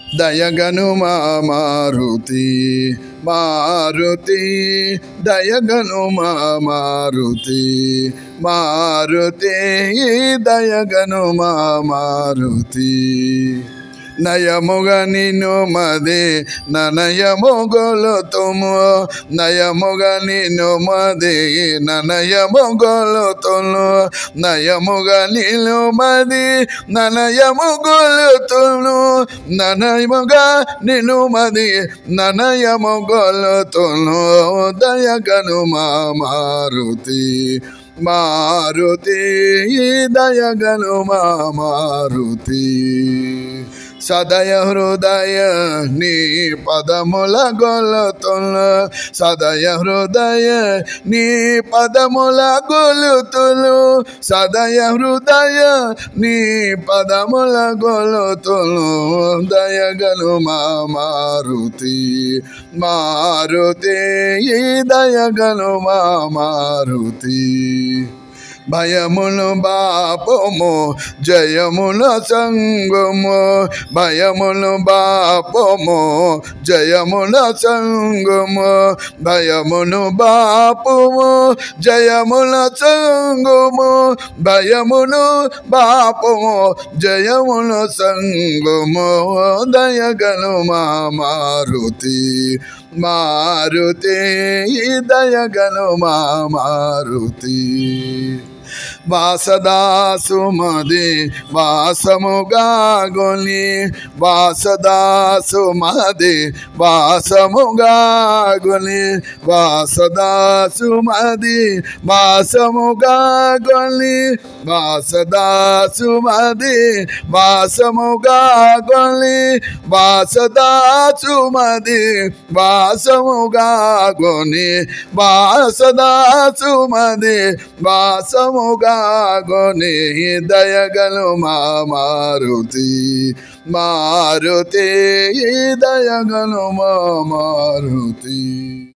దయగను మా మారుతి మారుతి దయగను మా మారుతి మారుతి దయగను మా మారుతి నయముగా నిన్ను మది ననయముగొలుతుము నయముగా నిన్ను మది ననయముగొలుతును నయముగా నిన్ను మది ననయముగొలుతును ననయముగా నిన్ను మది ననయముగొలుతును దయగను మా మారుతి మారుతి దయగను మా మారుతి సదయ హృదయ నీ పదముల గొలుతులు సదయ హృదయ నీ పదముల గొలుతులు సదయ హృదయ నీ పదముల గొలుతులు దయగను మా మారుతి మారుతి దయగను మా మారుతి భయమును బాపము జయమును సంగము భయమును బాపము జయమును సంగము భయమును బాపము జయమును సంగము భయమును బాపము జయమును సంగము దయగను మా మారుతి మారుతి దయగను మా మారుతి వాసదాసు మది వాసముగా గొని వాసదాసు మది వాసముగా గొని వాసదాసు మది వాసముగా గొని వాసదాసు మది వాసముగా గొని వాసదాసు మది వాసముగా గొని వాసదాసు మది వాసముగా గొని దయగను మా మారుతి మారుతి దయగను మా మారుతి.